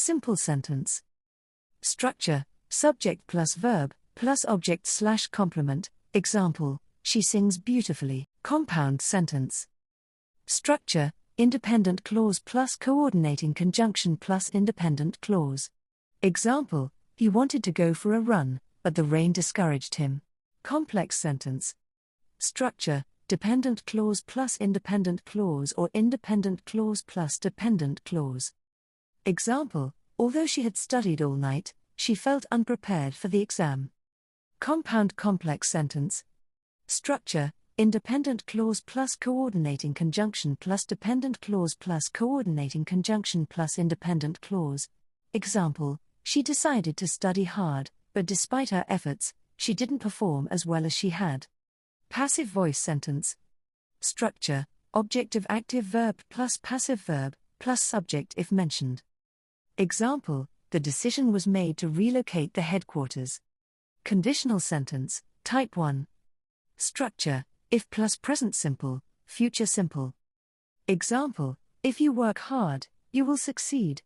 Simple sentence. Structure, subject plus verb, plus object slash complement. Example, she sings beautifully. Compound sentence. Structure, independent clause plus coordinating conjunction plus independent clause. Example, he wanted to go for a run, but the rain discouraged him. Complex sentence. Structure, dependent clause plus independent clause or independent clause plus dependent clause. Example, although she had studied all night, she felt unprepared for the exam. Compound complex sentence. Structure, independent clause plus coordinating conjunction plus dependent clause plus coordinating conjunction plus independent clause. Example, she decided to study hard, but despite her efforts, she didn't perform as well as she had. Passive voice sentence. Structure, object of active verb plus passive verb, plus subject if mentioned. Example, the decision was made to relocate the headquarters. Conditional sentence, type 1. Structure, if plus present simple, future simple. Example, if you work hard, you will succeed.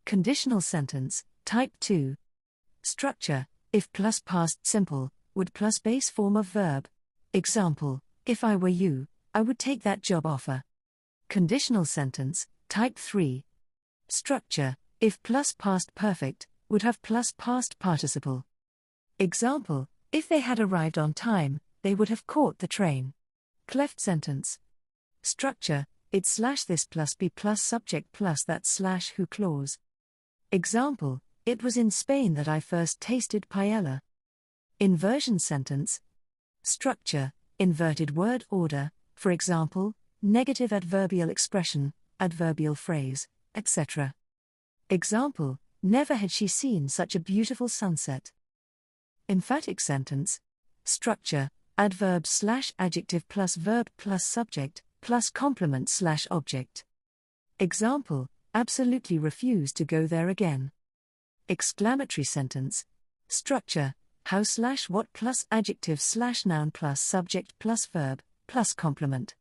Conditional sentence, type 2. Structure, if plus past simple, would plus base form of verb. Example, if I were you, I would take that job offer. Conditional sentence, type 3. Structure, if plus past perfect, would have plus past participle. Example, if they had arrived on time, they would have caught the train. Cleft sentence. Structure, it slash this plus be plus subject plus that slash who clause. Example, it was in Spain that I first tasted paella. Inversion sentence. Structure, inverted word order, for example, negative adverbial expression, adverbial phrase, etc. Example, never had she seen such a beautiful sunset. Emphatic sentence. Structure, adverb slash adjective plus verb plus subject, plus complement slash object. Example, absolutely refuse to go there again. Exclamatory sentence. Structure, how slash what plus adjective slash noun plus subject plus verb, plus complement.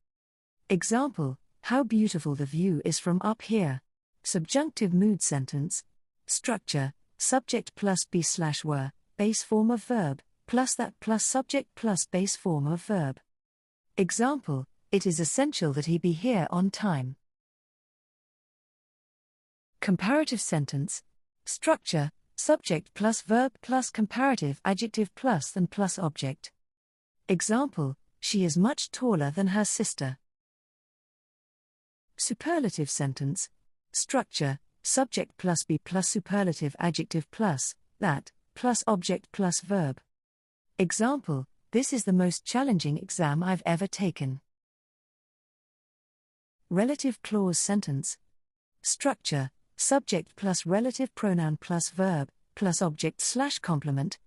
Example, how beautiful the view is from up here. Subjunctive mood sentence. Structure, subject plus be slash were, base form of verb, plus that plus subject plus base form of verb. Example, it is essential that he be here on time. Comparative sentence. Structure, subject plus verb plus comparative adjective plus than plus object. Example, she is much taller than her sister. Superlative sentence. Structure, subject plus be plus superlative adjective plus, that, plus object plus verb. Example, this is the most challenging exam I've ever taken. Relative clause sentence. Structure, subject plus relative pronoun plus verb, plus object slash complement.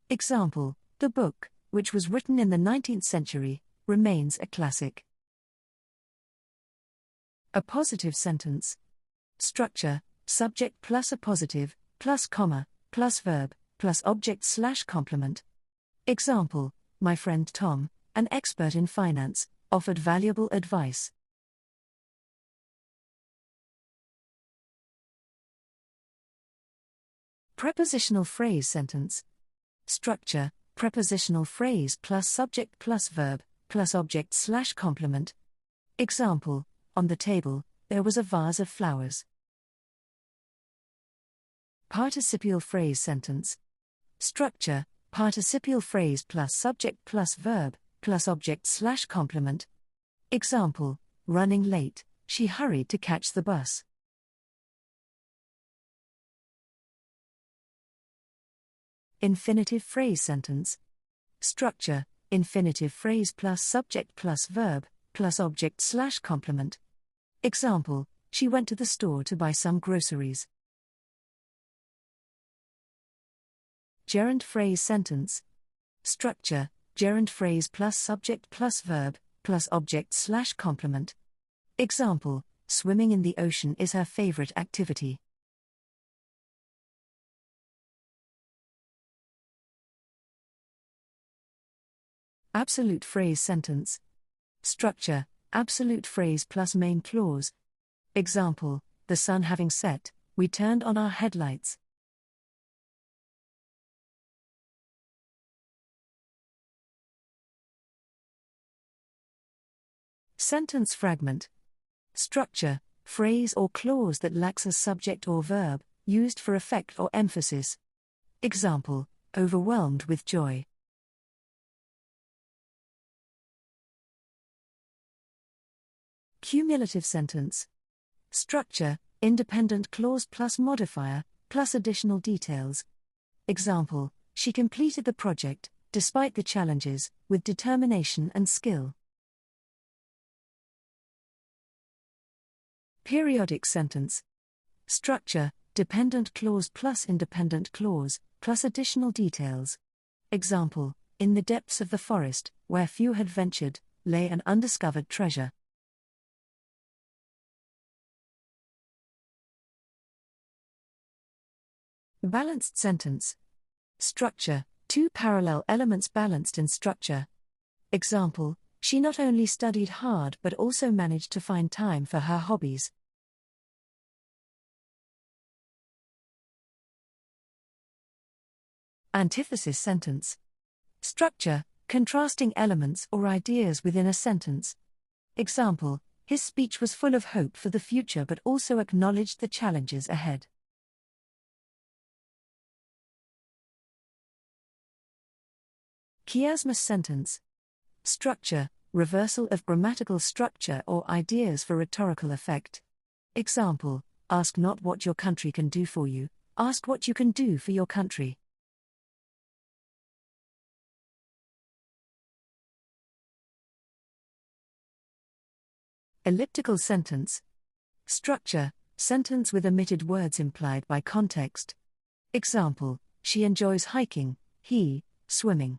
Example, the book, which was written in the 19th century, remains a classic. Appositive sentence. Structure, subject plus appositive, plus comma, plus verb, plus object slash complement. Example, my friend Tom, an expert in finance, offered valuable advice. Prepositional phrase sentence. Structure, prepositional phrase plus subject plus verb, plus object slash complement. Example, on the table, there was a vase of flowers. Participial phrase sentence. Structure, participial phrase plus subject plus verb, plus object slash complement. Example, running late, she hurried to catch the bus. Infinitive phrase sentence. Structure, infinitive phrase plus subject plus verb, plus object slash complement. Example, she went to the store to buy some groceries. Gerund phrase sentence. Structure, gerund phrase plus subject plus verb, plus object slash complement. Example, swimming in the ocean is her favorite activity. Absolute phrase sentence. Structure, absolute phrase plus main clause. Example, the sun having set, We turned on our headlights. Sentence fragment. Structure, phrase or clause that lacks a subject or verb, used for effect or emphasis. Example, overwhelmed with joy. Cumulative sentence. Structure, independent clause plus modifier, plus additional details. Example, she completed the project, despite the challenges, with determination and skill. Periodic sentence. Structure, dependent clause plus independent clause, plus additional details. Example, in the depths of the forest, where few had ventured, lay an undiscovered treasure. Balanced sentence. Structure, two parallel elements balanced in structure. Example, she not only studied hard but also managed to find time for her hobbies. Antithesis sentence. Structure, contrasting elements or ideas within a sentence. Example, his speech was full of hope for the future but also acknowledged the challenges ahead. Chiasmus sentence. Structure, reversal of grammatical structure or ideas for rhetorical effect. Example, ask not what your country can do for you, ask what you can do for your country. Elliptical sentence. Structure, sentence with omitted words implied by context. Example, she enjoys hiking, he, swimming.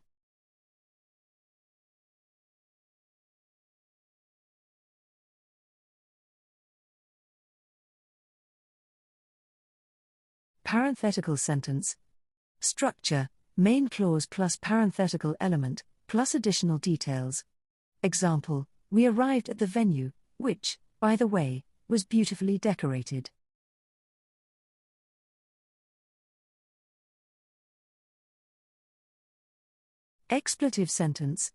Parenthetical sentence. Structure, main clause plus parenthetical element, plus additional details. Example, we arrived at the venue, which, by the way, was beautifully decorated. Expletive sentence.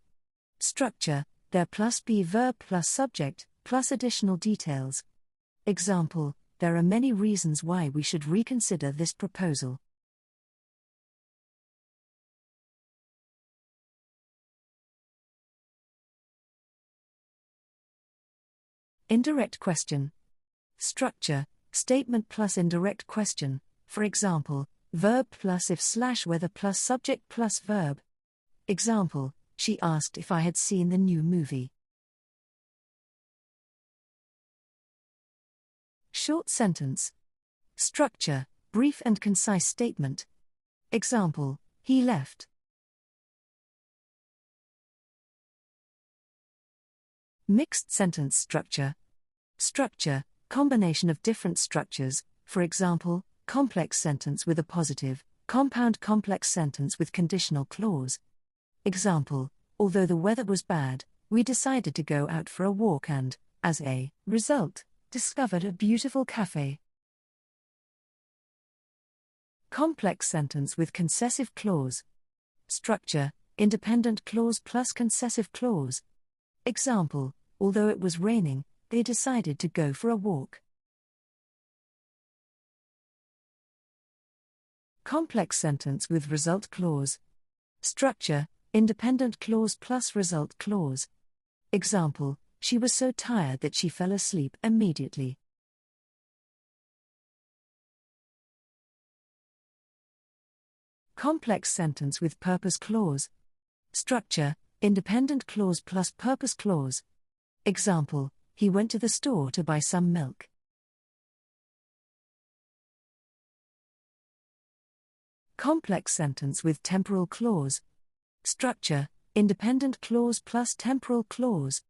Structure, there plus be verb plus subject, plus additional details. Example, there are many reasons why we should reconsider this proposal. Indirect question. Structure, statement plus indirect question, for example, verb plus if/whether plus subject plus verb. Example, she asked if I had seen the new movie. Short sentence. Structure, brief and concise statement. Example, he left. Mixed sentence structure. Structure, combination of different structures, for example, complex sentence with a positive, compound complex sentence with conditional clause. Example, although the weather was bad, we decided to go out for a walk and, as a result, discovered a beautiful cafe. Complex sentence with concessive clause. Structure, independent clause plus concessive clause. Example, although it was raining, they decided to go for a walk. Complex sentence with result clause. Structure, independent clause plus result clause. Example, she was so tired that she fell asleep immediately. Complex sentence with purpose clause. Structure, independent clause plus purpose clause. Example, he went to the store to buy some milk. Complex sentence with temporal clause. Structure, independent clause plus temporal clause.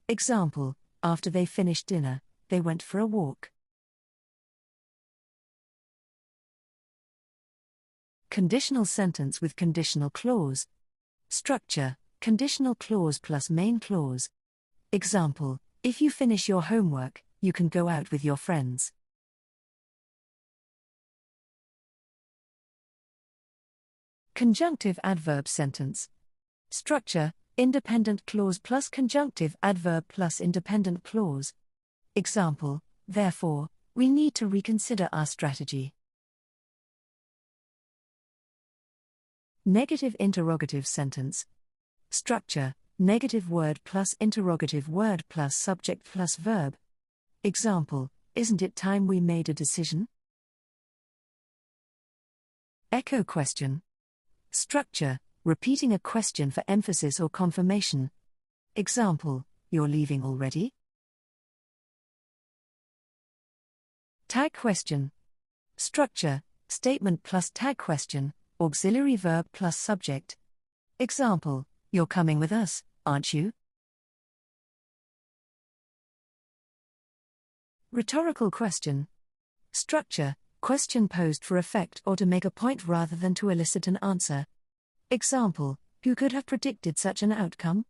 Example, after they finished dinner, they went for a walk. Conditional sentence with conditional clause. Structure, conditional clause plus main clause. Example, if you finish your homework, you can go out with your friends. Conjunctive adverb sentence. Structure: independent clause plus conjunctive adverb plus independent clause. Example: therefore, we need to reconsider our strategy. Negative interrogative sentence. Structure: negative word plus interrogative word plus subject plus verb. Example: isn't it time we made a decision? Echo question. Structure: repeating a question for emphasis or confirmation. Example: you're leaving already? Tag question. Structure: statement plus tag question, auxiliary verb plus subject. Example: you're coming with us, aren't you? Rhetorical question. Structure: question posed for effect or to make a point rather than to elicit an answer. Example: who could have predicted such an outcome?